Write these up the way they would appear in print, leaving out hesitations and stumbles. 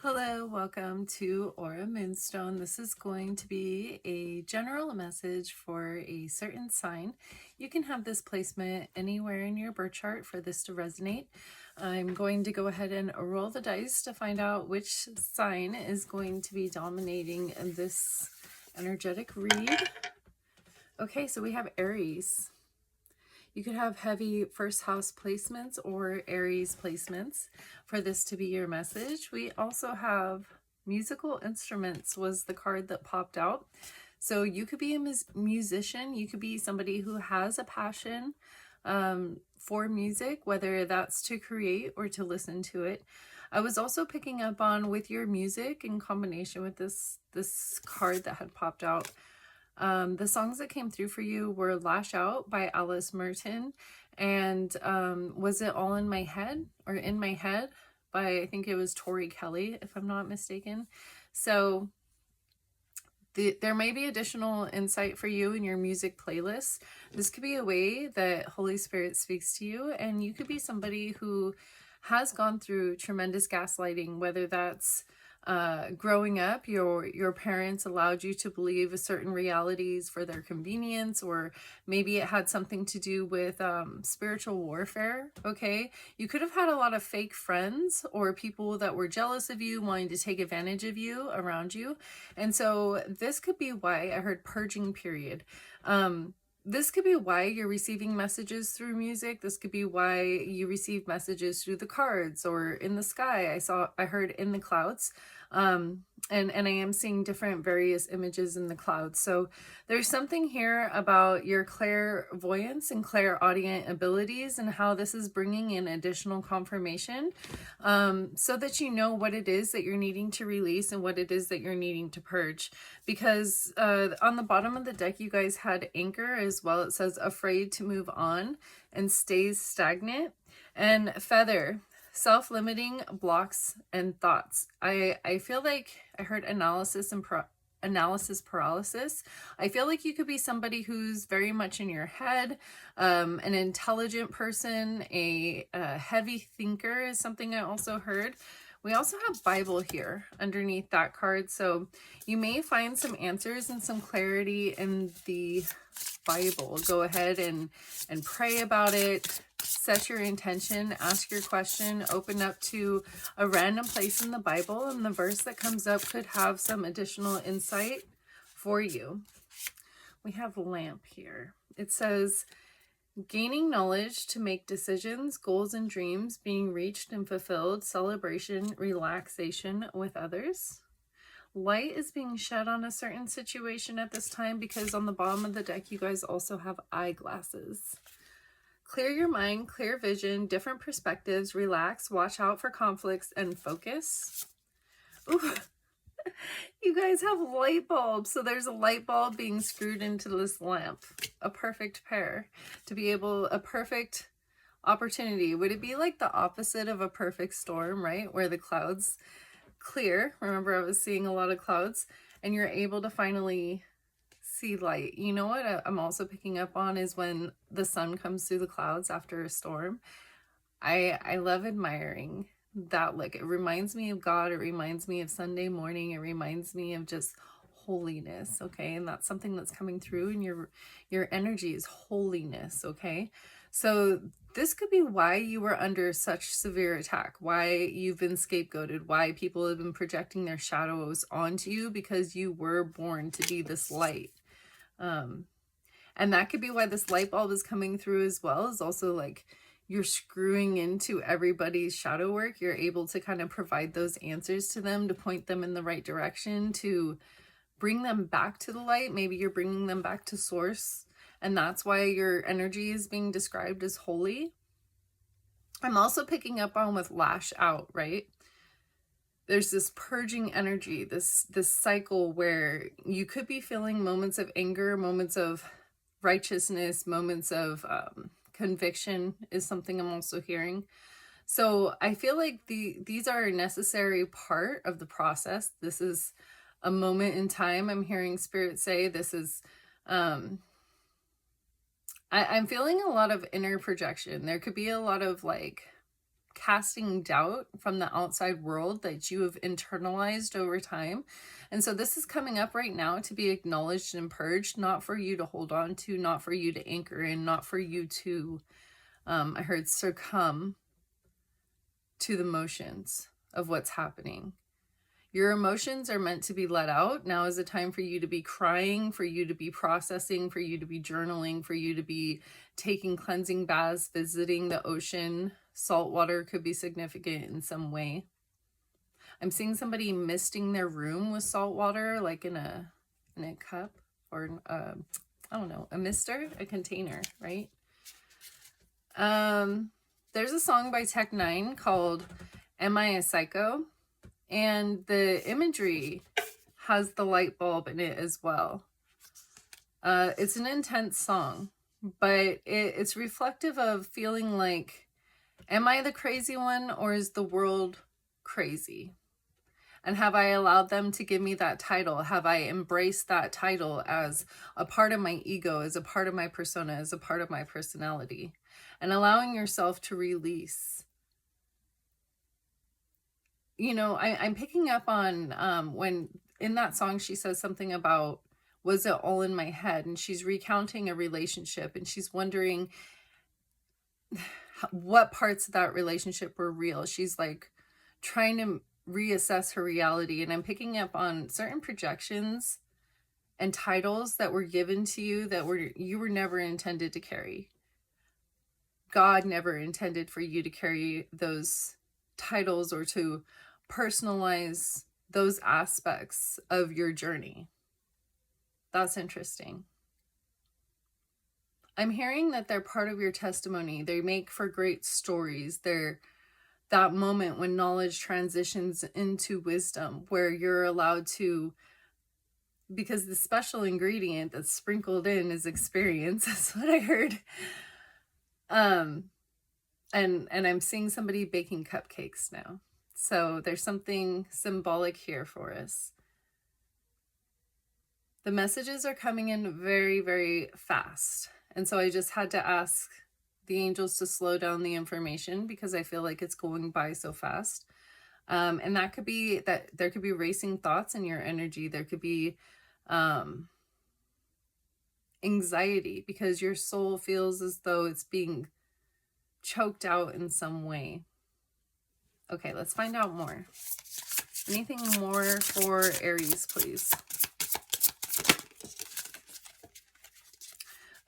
Hello, welcome to Aura Moonstone. This is going to be a general message for a certain sign. You can have this placement anywhere in your birth chart for this to resonate. I'm going to go ahead and roll the dice to find out which sign is going to be dominating this energetic read. Okay, so we have Aries. You could have heavy first house placements or Aries placements for this to be your message. We also have musical instruments was the card that popped out. So you could be a musician. You could be somebody who has a passion for music, whether that's to create or to listen to it. I was also picking up on with your music in combination with this card that had popped out. The songs that came through for you were Lash Out by Alice Merton and Was It All in My Head or In My Head by, I think it was Tori Kelly, if I'm not mistaken. So there may be additional insight for you in your music playlist. This could be a way that Holy Spirit speaks to you, and you could be somebody who has gone through tremendous gaslighting, whether that's growing up, your parents allowed you to believe certain realities for their convenience, or maybe it had something to do with spiritual warfare. Okay, you could have had a lot of fake friends or people that were jealous of you, wanting to take advantage of you around you, and so this could be why I heard purging period. This could be why you're receiving messages through music. This could be why you receive messages through the cards or in the sky. I heard in the clouds. And I am seeing different various images in the clouds. So there's something here about your clairvoyance and clairaudient abilities and how this is bringing in additional confirmation, so that you know what it is that you're needing to release and what it is that you're needing to purge. Because on the bottom of the deck, you guys had anchor as well. It says afraid to move on and stays stagnant, and feather, self-limiting blocks and thoughts. I feel like I heard analysis and analysis paralysis. I feel like you could be somebody who's very much in your head, an intelligent person, a heavy thinker is something I also heard. We also have Bible here underneath that card, so you may find some answers and some clarity in the Bible. Go ahead and pray about it. Set your intention, ask your question, open up to a random place in the Bible, and the verse that comes up could have some additional insight for you. We have lamp here. It says, gaining knowledge to make decisions, goals and dreams being reached and fulfilled, celebration, relaxation with others. Light is being shed on a certain situation at this time because on the bottom of the deck, you guys also have eyeglasses. Clear your mind, clear vision, different perspectives, relax, watch out for conflicts, and focus. Ooh, you guys have light bulbs. So there's a light bulb being screwed into this lamp. A perfect pair to be able, a perfect opportunity. Would it be like the opposite of a perfect storm, right? Where the clouds clear. Remember, I was seeing a lot of clouds, and you're able to finally see light. You know what I'm also picking up on is when the sun comes through the clouds after a storm. I love admiring that look. It reminds me of God. It reminds me of Sunday morning. It reminds me of just holiness. Okay, and that's something that's coming through, and your energy is holiness. Okay, so this could be why you were under such severe attack, why you've been scapegoated, why people have been projecting their shadows onto you, because you were born to be this light. And that could be why this light bulb is coming through as well, is also like you're screwing into everybody's shadow work. You're able to kind of provide those answers to them, to point them in the right direction, to bring them back to the light. Maybe you're bringing them back to source, and that's why your energy is being described as holy. I'm also picking up on with lash out, right? There's this purging energy, this cycle where you could be feeling moments of anger, moments of righteousness, moments of conviction is something I'm also hearing. So I feel like these are a necessary part of the process. This is a moment in time. I'm hearing Spirit say this is, I'm feeling a lot of inner projection. There could be a lot of like casting doubt from the outside world that you have internalized over time. And so this is coming up right now to be acknowledged and purged, not for you to hold on to, not for you to anchor in, not for you to, I heard, succumb to the motions of what's happening. Your emotions are meant to be let out. Now is the time for you to be crying, for you to be processing, for you to be journaling, for you to be taking cleansing baths, visiting the ocean. Salt water could be significant in some way. I'm seeing somebody misting their room with salt water, like in a cup, or I don't know, a mister, a container, right? There's a song by Tech Nine called Am I a Psycho? And the imagery has the light bulb in it as well. It's an intense song, but it's reflective of feeling like, am I the crazy one, or is the world crazy? And have I allowed them to give me that title? Have I embraced that title as a part of my ego, as a part of my persona, as a part of my personality? And allowing yourself to release. You know, I'm picking up on when in that song she says something about, was it all in my head? And she's recounting a relationship, and she's wondering what parts of that relationship were real. She's like trying to reassess her reality. And I'm picking up on certain projections and titles that were given to you that you were never intended to carry. God never intended for you to carry those titles or to personalize those aspects of your journey. That's interesting. I'm hearing that they're part of your testimony. They make for great stories. They're that moment when knowledge transitions into wisdom, where you're allowed to, because the special ingredient that's sprinkled in is experience. That's what I heard. And I'm seeing somebody baking cupcakes now. So there's something symbolic here for us. The messages are coming in very, very fast. And so I just had to ask the angels to slow down the information because I feel like it's going by so fast. And that could be that there could be racing thoughts in your energy. There could be anxiety because your soul feels as though it's being choked out in some way. Okay, let's find out more. Anything more for Aries, please?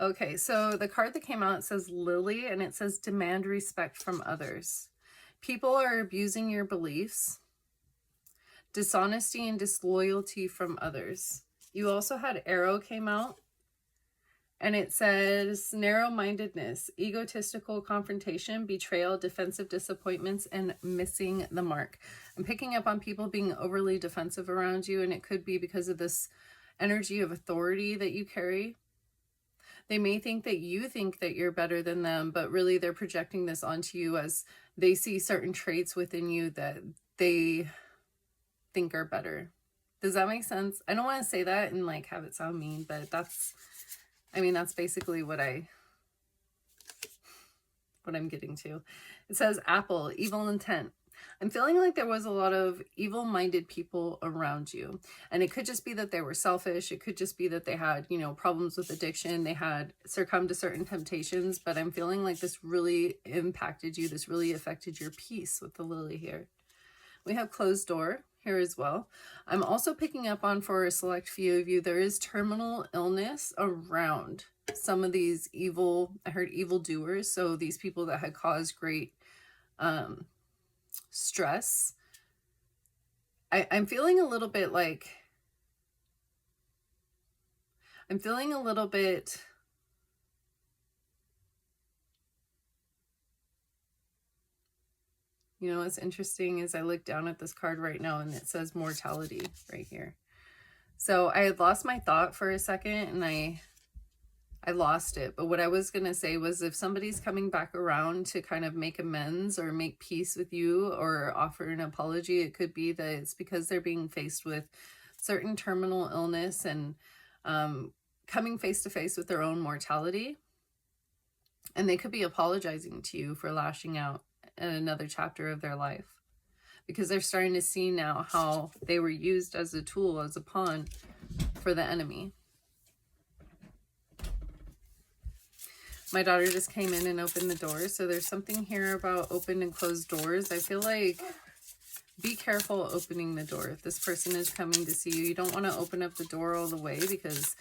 Okay, so the card that came out says Lily, and it says demand respect from others. People are abusing your beliefs, dishonesty and disloyalty from others. You also had Arrow came out, and it says narrow-mindedness, egotistical confrontation, betrayal, defensive disappointments, and missing the mark. I'm picking up on people being overly defensive around you, and it could be because of this energy of authority that you carry. They may think that you think that you're better than them, but really they're projecting this onto you as they see certain traits within you that they think are better. Does that make sense? I don't want to say that and like have it sound mean, but that's basically what I'm getting to. It says Apple, evil intent. I'm feeling like there was a lot of evil-minded people around you. And it could just be that they were selfish. It could just be that they had, problems with addiction. They had succumbed to certain temptations. But I'm feeling like this really impacted you. This really affected your peace with the Lily here. We have closed door here as well. I'm also picking up on, for a select few of you, there is terminal illness around some of these I heard evildoers. So these people that had caused great stress. I'm feeling a little bit like, what's interesting is I look down at this card right now and it says mortality right here. So I had lost my thought for a second and I lost it. But what I was going to say was if somebody's coming back around to kind of make amends or make peace with you or offer an apology, it could be that it's because they're being faced with certain terminal illness and coming face to face with their own mortality. And they could be apologizing to you for lashing out in another chapter of their life, because they're starting to see now how they were used as a tool, as a pawn for the enemy. My daughter just came in and opened the door. So there's something here about open and closed doors. I feel like be careful opening the door. If this person is coming to see you, you don't want to open up the door all the way, because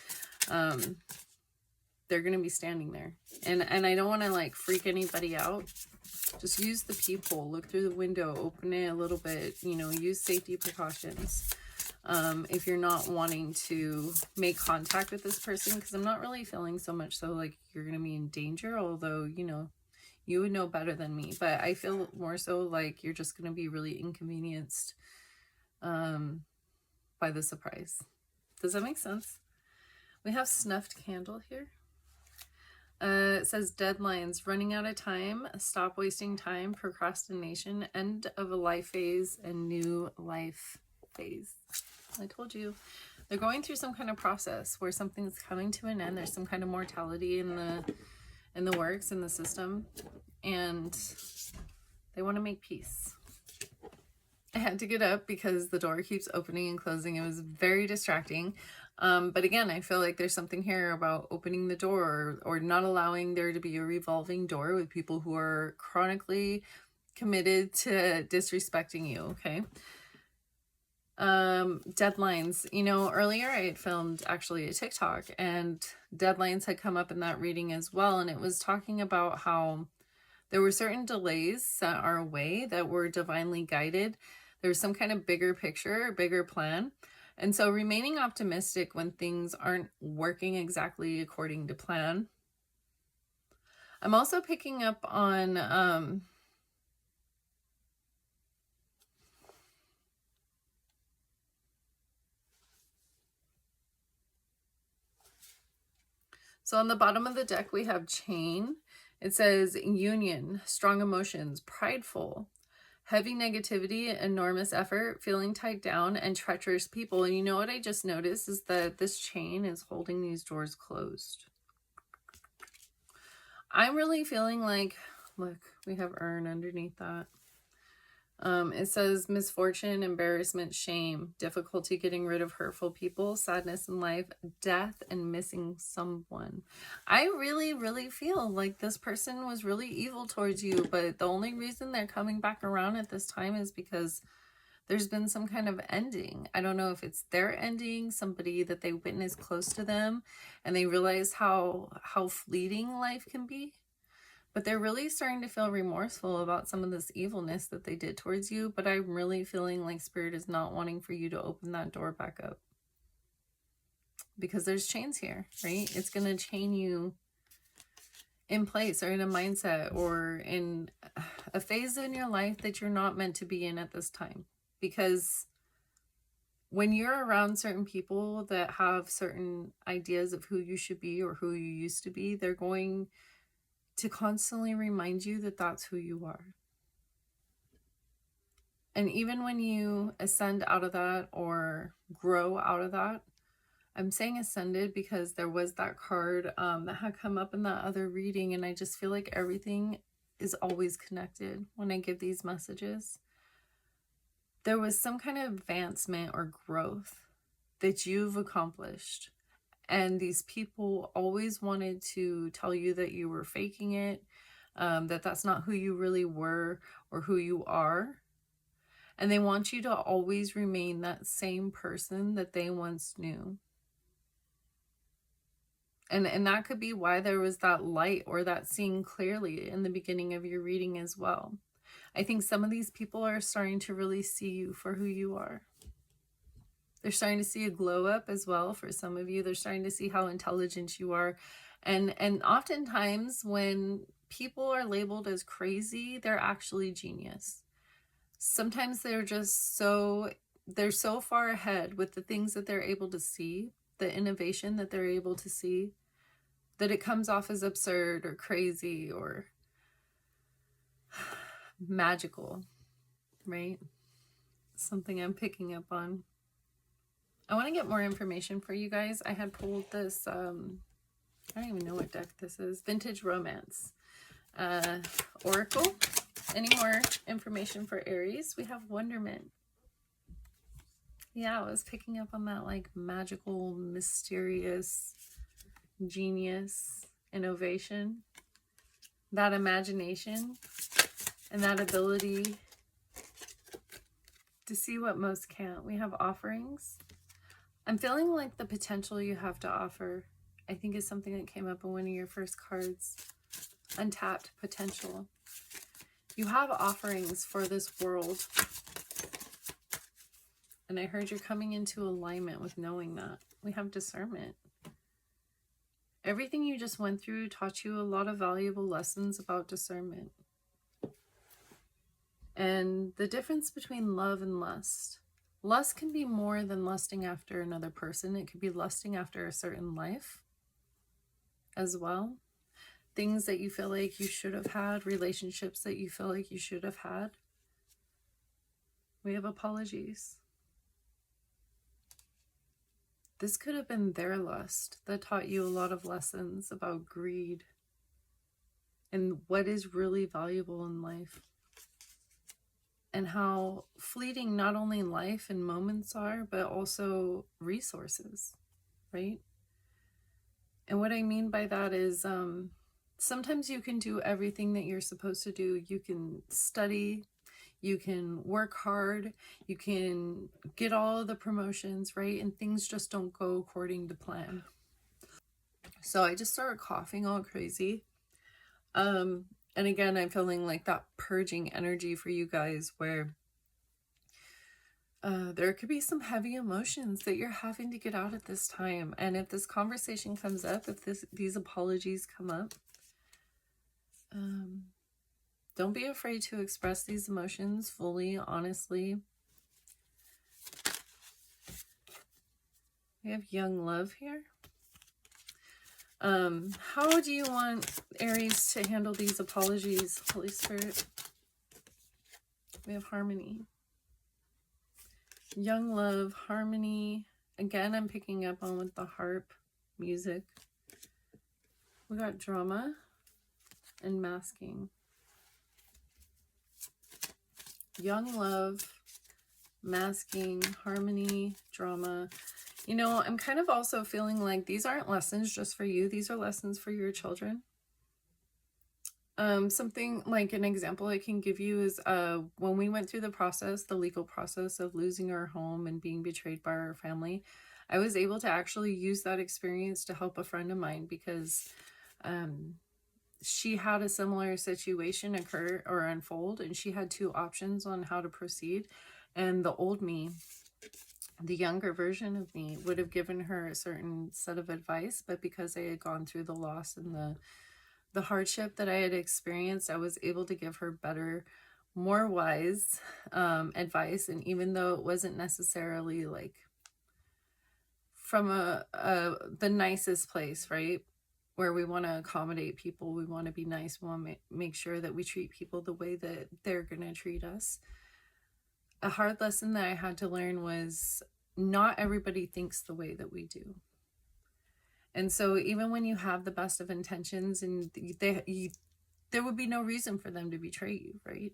they're going to be standing there. And I don't want to like freak anybody out. Just use the peephole, look through the window, open it a little bit, you know, use safety precautions. If you're not wanting to make contact with this person, because I'm not really feeling so much so like you're going to be in danger, although, you know, you would know better than me, but I feel more so like you're just going to be really inconvenienced by the surprise. Does that make sense? We have snuffed candle here. It says deadlines, running out of time, stop wasting time, procrastination, end of a life phase, and new life phase. I told you, they're going through some kind of process where something's coming to an end. There's some kind of mortality in the works, in the system, and they want to make peace. I had to get up because the door keeps opening and closing. It was very distracting. But again, I feel like there's something here about opening the door, or not allowing there to be a revolving door with people who are chronically committed to disrespecting you, okay? Deadlines. You know, earlier I had filmed actually a TikTok, and deadlines had come up in that reading as well, and it was talking about how there were certain delays set our way that were divinely guided. There was some kind of bigger picture, bigger plan. And so remaining optimistic when things aren't working exactly according to plan. I'm also picking up on so on the bottom of the deck we have chain. It says union, strong emotions, prideful, heavy negativity, enormous effort, feeling tied down, and treacherous people. And you know what I just noticed is that this chain is holding these doors closed. I'm really feeling like, look, we have urn underneath that. It says misfortune, embarrassment, shame, difficulty getting rid of hurtful people, sadness in life, death, and missing someone. I really, really feel like this person was really evil towards you, but the only reason they're coming back around at this time is because there's been some kind of ending. I don't know if it's their ending, somebody that they witnessed close to them, and they realize how fleeting life can be. But they're really starting to feel remorseful about some of this evilness that they did towards you. But I'm really feeling like Spirit is not wanting for you to open that door back up. Because there's chains here, right? It's going to chain you in place, or in a mindset, or in a phase in your life that you're not meant to be in at this time. Because when you're around certain people that have certain ideas of who you should be or who you used to be, they're going to constantly remind you that that's who you are. And even when you ascend out of that or grow out of that, I'm saying ascended because there was that card that had come up in that other reading, and I just feel like everything is always connected when I give these messages. There was some kind of advancement or growth that you've accomplished. And these people always wanted to tell you that you were faking it, that that's not who you really were or who you are. And they want you to always remain that same person that they once knew. And that could be why there was that light or that seeing clearly in the beginning of your reading as well. I think some of these people are starting to really see you for who you are. They're starting to see a glow up as well for some of you. They're starting to see how intelligent you are. And oftentimes when people are labeled as crazy, they're actually genius. Sometimes they're just they're so far ahead with the things that they're able to see, the innovation that they're able to see, that it comes off as absurd or crazy or magical, right? Something I'm picking up on. I want to get more information for you guys. I had pulled this, I don't even know what deck this is, Vintage Romance Oracle. Any more information for Aries? We have wonderment. Yeah, I was picking up on that like magical, mysterious, genius, innovation, that imagination, and that ability to see what most can't. We have offerings. I'm feeling like the potential you have to offer, I think, is something that came up in one of your first cards. Untapped potential. You have offerings for this world. And I heard you're coming into alignment with knowing that. We have discernment. Everything you just went through taught you a lot of valuable lessons about discernment. And the difference between love and lust. Lust can be more than lusting after another person. It could be lusting after a certain life as well. Things that you feel like you should have had, relationships that you feel like you should have had. We have apologies. This could have been their lust that taught you a lot of lessons about greed and what is really valuable in life. And how fleeting not only life and moments are, but also resources, right? And what I mean by that is sometimes you can do everything that you're supposed to do. You can study, you can work hard, you can get all of the promotions, right? And things just don't go according to plan. So I just started coughing all crazy. And again, I'm feeling like that purging energy for you guys where there could be some heavy emotions that you're having to get out at this time. And if this conversation comes up, if these apologies come up, don't be afraid to express these emotions fully, honestly. We have young love here. How do you want Aries to handle these apologies, Holy Spirit? We have harmony. Young love, harmony. Again, I'm picking up on with the harp music. We got drama and masking. Young love, masking, harmony, drama. You know, I'm kind of also feeling like these aren't lessons just for you. These are lessons for your children. Something like an example I can give you is when we went through the process, the legal process of losing our home and being betrayed by our family, I was able to actually use that experience to help a friend of mine because she had a similar situation occur or unfold, and she had two options on how to proceed. And the old me, the younger version of me, would have given her a certain set of advice, but because I had gone through the loss and the hardship that I had experienced, I was able to give her better, more wise advice. And even though it wasn't necessarily like from the nicest place, right, where we want to accommodate people, we want to be nice, we want to make sure that we treat people the way that they're going to treat us. A hard lesson that I had to learn was not everybody thinks the way that we do. And so even when you have the best of intentions, and there would be no reason for them to betray you, right?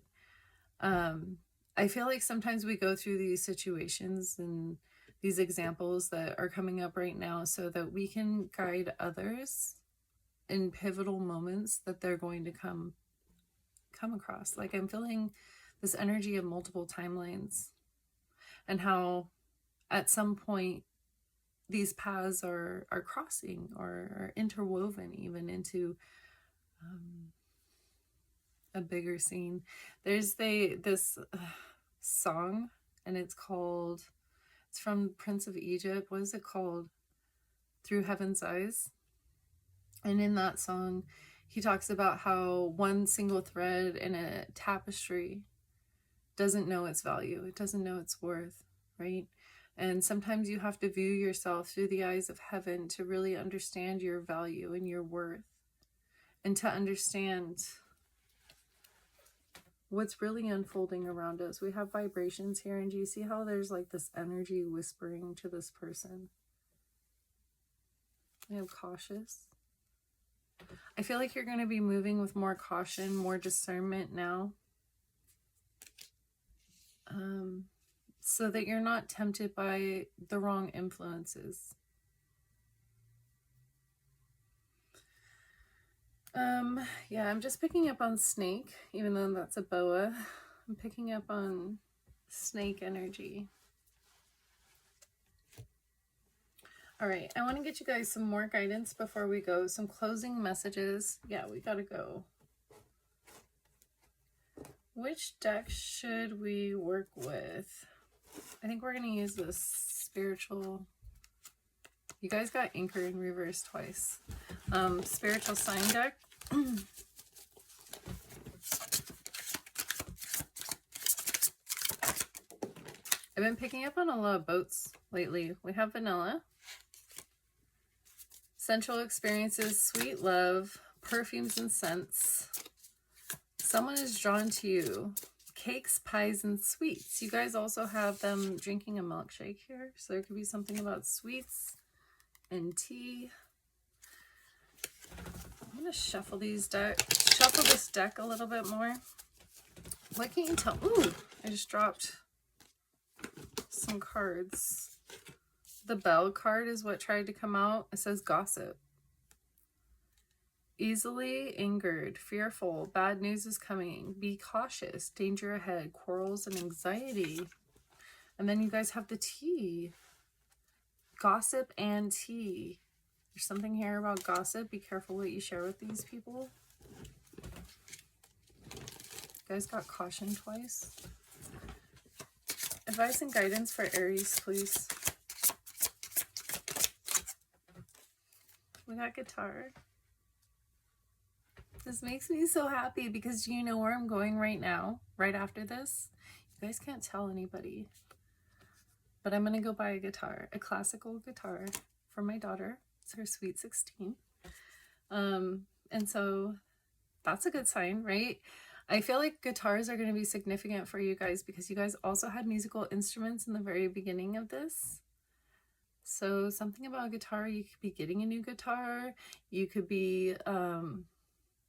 I feel like sometimes we go through these situations and these examples that are coming up right now so that we can guide others in pivotal moments that they're going to come across. Like I'm feeling this energy of multiple timelines and how at some point these paths are crossing or are interwoven even into a bigger scene. There's this song, and it's from Prince of Egypt. What is it called? Through Heaven's Eyes. And in that song, he talks about how one single thread in a tapestry doesn't know its value. It doesn't know its worth, right? And sometimes you have to view yourself through the eyes of heaven to really understand your value and your worth, and to understand what's really unfolding around us. We have vibrations here, and do you see how there's like this energy whispering to this person? I am cautious. I feel like you're going to be moving with more caution, more discernment now. so that you're not tempted by the wrong influences. Yeah, I'm just picking up on snake, even though that's a boa. I'm picking up on snake energy. All right, I want to get you guys some more guidance before we go. Some closing messages. Yeah, we gotta go. Which deck should we work with? I think we're gonna use this spiritual. You guys got Anchor in reverse twice. Spiritual sign deck. I've been picking up on a lot of boats lately. We have vanilla, sensual experiences, sweet love, perfumes and scents. Someone is drawn to you. Cakes, pies, and sweets. You guys also have them drinking a milkshake here. So there could be something about sweets and tea. I'm going to shuffle this deck a little bit more. What can you tell? Ooh, I just dropped some cards. The Bell card is what tried to come out. It says gossip. Easily angered, fearful, bad news is coming, be cautious, danger ahead, quarrels and anxiety. And then you guys have the tea. Gossip and tea. There's something here about gossip. Be careful what you share with these people. You guys got caution twice. Advice and guidance for Aries, please. We got guitar. This makes me so happy because you know where I'm going right now, right after this. You guys can't tell anybody. But I'm going to go buy a guitar, a classical guitar for my daughter. It's her sweet 16. And so that's a good sign, right? I feel like guitars are going to be significant for you guys because you guys also had musical instruments in the very beginning of this. So something about a guitar, you could be getting a new guitar. You could be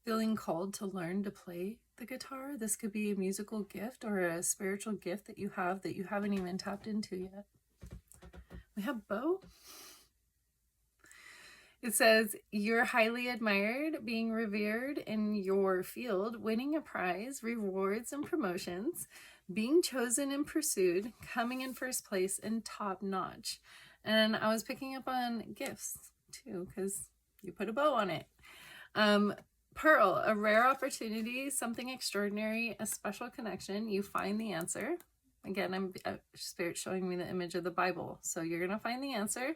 feeling called to learn to play the guitar. This could be a musical gift or a spiritual gift that you haven't even tapped into yet. We have bow. It says, you're highly admired, being revered in your field, winning a prize, rewards and promotions, being chosen and pursued, coming in first place and top notch. And I was picking up on gifts too, because you put a bow on it. Pearl, a rare opportunity, something extraordinary, a special connection. You find the answer. Again, I'm Spirit showing me the image of the Bible. So you're going to find the answer.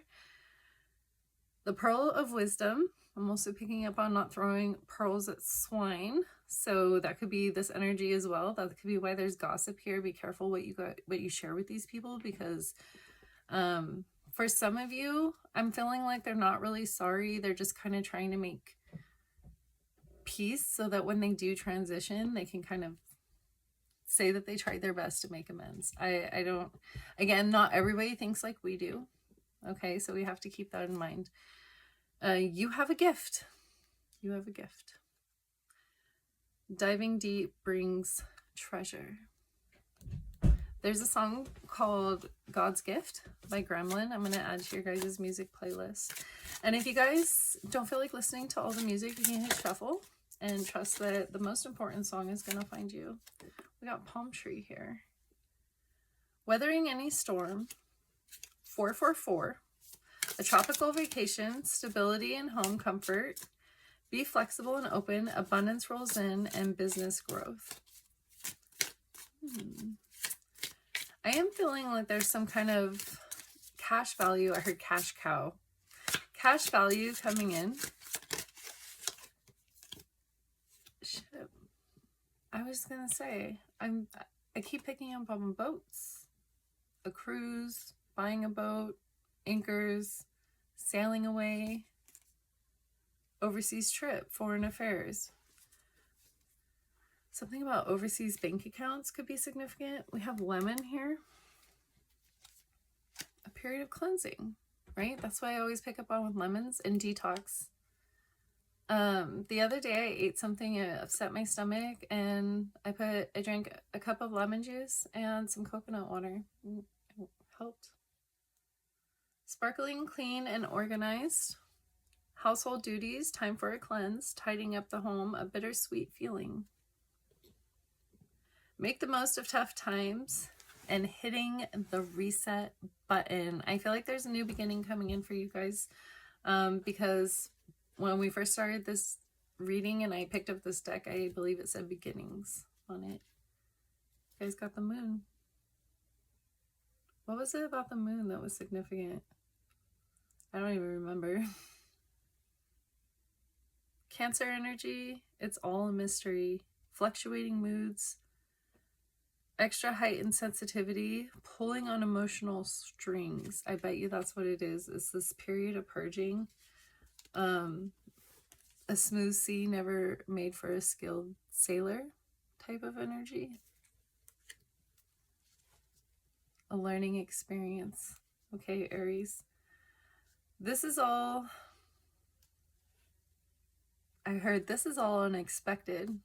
The pearl of wisdom. I'm also picking up on not throwing pearls at swine. So that could be this energy as well. That could be why there's gossip here. Be careful what you share with these people, because for some of you, I'm feeling like they're not really sorry. They're just kind of trying to make peace so that when they do transition, they can kind of say that they tried their best to make amends. I don't, again, not everybody thinks like we do. Okay, so we have to keep that in mind. You have a gift. You have a gift. Diving deep brings treasure. There's a song called God's Gift by Gremlin. I'm going to add to your guys' music playlist. And if you guys don't feel like listening to all the music, you can hit shuffle and trust that the most important song is going to find you. We got Palm Tree here. Weathering any storm. 444. A tropical vacation, stability and home comfort. Be flexible and open. Abundance rolls in and business growth. I am feeling like there's some kind of cash value. I heard cash cow. Cash value coming in. Shit. I was going to say, I keep picking up on boats. A cruise, buying a boat, anchors, sailing away, overseas trip, foreign affairs. Something about overseas bank accounts could be significant. We have lemon here. A period of cleansing, right? That's why I always pick up on with lemons and detox. The other day I ate something that upset my stomach, and I drank a cup of lemon juice and some coconut water. It helped. Sparkling, clean, and organized. Household duties, time for a cleanse. Tidying up the home, a bittersweet feeling. Make the most of tough times, and hitting the reset button. I feel like there's a new beginning coming in for you guys, because when we first started this reading and I picked up this deck, I believe it said beginnings on it. You guys got the moon. What was it about the moon that was significant? I don't even remember. Cancer energy, it's all a mystery. Fluctuating moods, extra heightened sensitivity, pulling on emotional strings. I bet you that's what it is. It's this period of purging. A smooth sea never made for a skilled sailor type of energy. A learning experience. Okay, Aries. This is all, I heard this is all unexpected.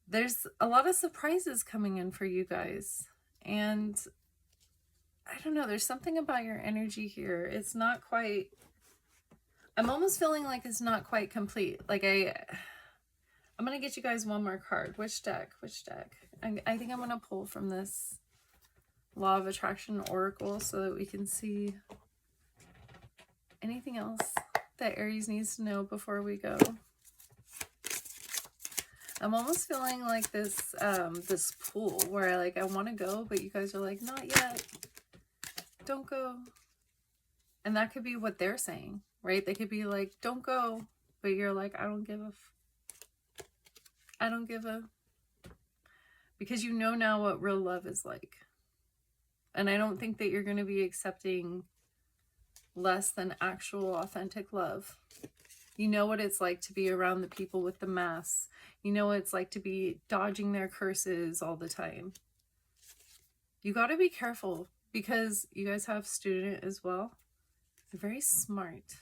There's a lot of surprises coming in for you guys. And I don't know, there's something about your energy here. It's not quite, I'm almost feeling like it's not quite complete. Like I'm going to get you guys one more card. Which deck? I think I'm going to pull from this Law of Attraction Oracle so that we can see anything else that Aries needs to know before we go. I'm almost feeling like this this pool where I want to go, but you guys are like, not yet. Don't go. And that could be what they're saying, right? They could be like, don't go, but you're like, I don't give a, because you know now what real love is like. And I don't think that you're going to be accepting less than actual authentic love. You know what it's like to be around the people with the masks. You know what it's like to be dodging their curses all the time. You got to be careful because you guys have student as well. You're very smart.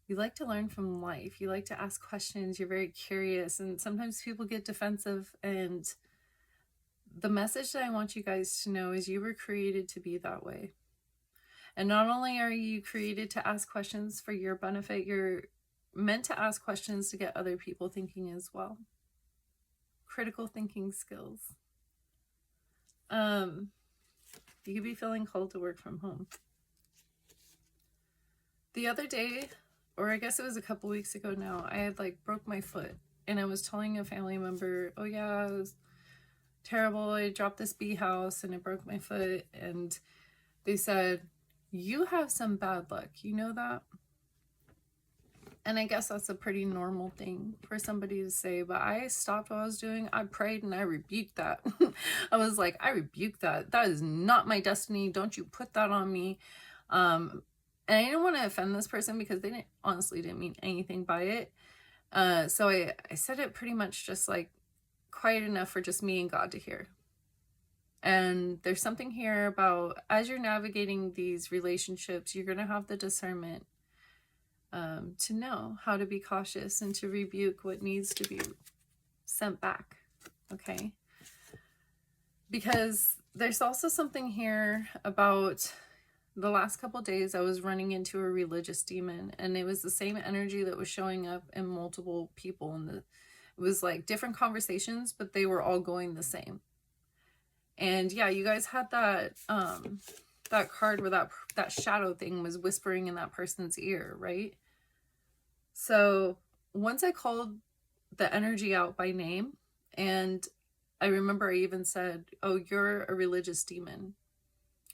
You like to learn from life. You like to ask questions. You're very curious. And sometimes people get defensive. And the message that I want you guys to know is you were created to be that way. And not only are you created to ask questions for your benefit, you're meant to ask questions to get other people thinking as well. Critical thinking skills. You could be feeling called to work from home. The other day, or I guess it was a couple weeks ago now, I had broke my foot. And I was telling a family member, oh yeah, it was terrible. I dropped this bee house and it broke my foot. And they said, you have some bad luck, you know that? And I guess that's a pretty normal thing for somebody to say, but I stopped what I was doing. I prayed and I rebuked that. I was like, I rebuke that. That is not my destiny. Don't you put that on me. And I didn't want to offend this person because they honestly didn't mean anything by it. So I said it pretty much just quiet enough for just me and God to hear. And there's something here about as you're navigating these relationships, you're going to have the discernment to know how to be cautious and to rebuke what needs to be sent back. Okay. Because there's also something here about the last couple of days I was running into a religious demon, and it was the same energy that was showing up in multiple people. And it was different conversations, but they were all going the same. And yeah, you guys had that that card where that shadow thing was whispering in that person's ear, right? So once I called the energy out by name, and I remember I even said, oh, you're a religious demon.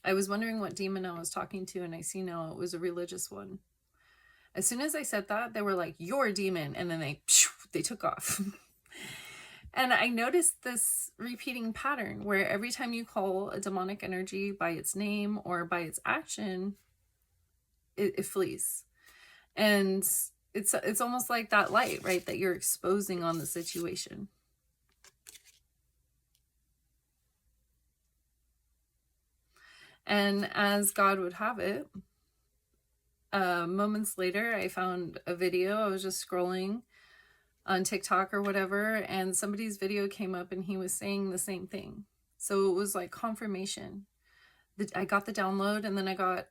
I was wondering what demon I was talking to, and I see now it was a religious one. As soon as I said that, they were like, you're a demon, and then they took off. And I noticed this repeating pattern where every time you call a demonic energy by its name or by its action, it flees. And it's almost like that light, right, that you're exposing on the situation. And as God would have it, Moments later, I found a video. I was just scrolling on TikTok or whatever, and somebody's video came up and he was saying the same thing. So it was like confirmation. I got the download and then I got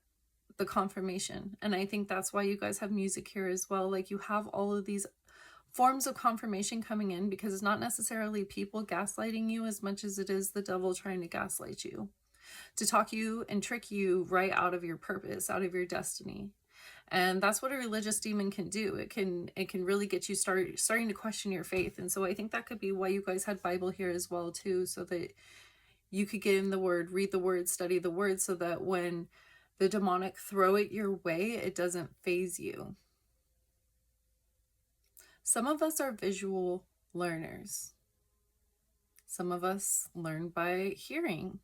the confirmation. And I think that's why you guys have music here as well. Like, you have all of these forms of confirmation coming in, because it's not necessarily people gaslighting you as much as it is the devil trying to gaslight you, to talk you and trick you right out of your purpose, out of your destiny. And that's what a religious demon can do. It can really get you starting to question your faith. And so I think that could be why you guys had Bible here as well too, so that you could get in the word, read the word, study the word, so that when the demonic throw it your way, it doesn't phase you. Some of us are visual learners. Some of us learn by hearing.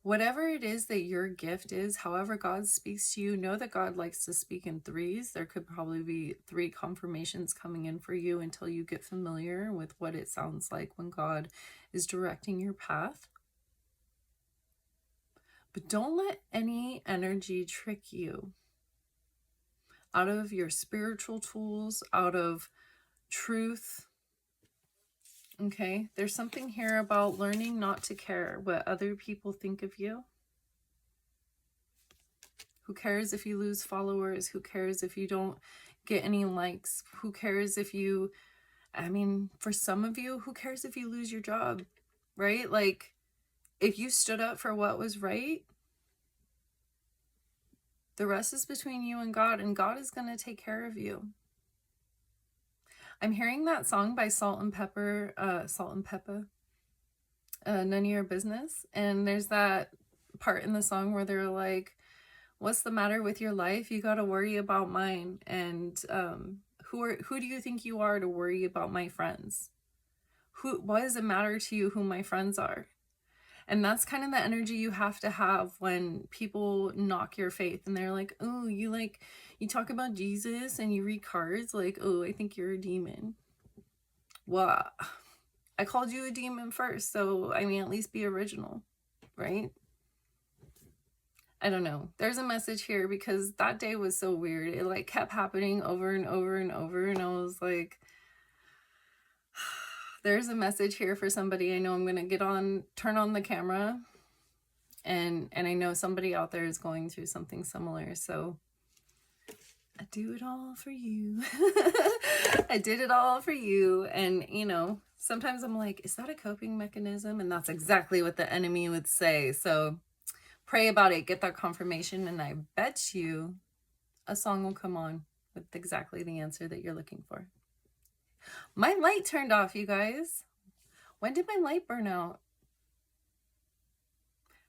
Whatever it is that your gift is, however God speaks to you, know that God likes to speak in threes. There could probably be 3 confirmations coming in for you until you get familiar with what it sounds like when God is directing your path. But don't let any energy trick you out of your spiritual tools, out of truth. Okay, there's something here about learning not to care what other people think of you. Who cares if you lose followers? Who cares if you don't get any likes? Who cares if you, I mean, for some of you, who cares if you lose your job, right? Like, if you stood up for what was right, the rest is between you and God is going to take care of you. I'm hearing that song by Salt and Pepper, None of Your Business. And there's that part in the song where they're like, what's the matter with your life? You got to worry about mine. And who do you think you are to worry about my friends? Why does it matter to you who my friends are? And that's kind of the energy you have to have when people knock your faith and they're like, oh, you talk about Jesus and you read cards, like, oh, I think you're a demon. Well, I called you a demon first, so I mean, at least be original, right? I don't know. There's a message here, because that day was so weird. It like kept happening over and over and over, and I was like, there's a message here for somebody. I know I'm gonna turn on the camera, and I know somebody out there is going through something similar. So I do it all for you. I did it all for you. And you know, sometimes I'm like, is that a coping mechanism? And that's exactly what the enemy would say. So pray about it, get that confirmation, and I bet you a song will come on with exactly the answer that you're looking for. My light turned off, you guys. When did my light burn out?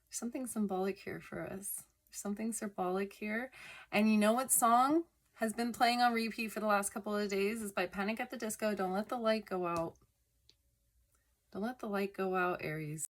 There's something symbolic here for us. There's something symbolic here. And you know what song has been playing on repeat for the last couple of days? Is by Panic at the Disco. Don't let the light go out. Don't let the light go out, Aries.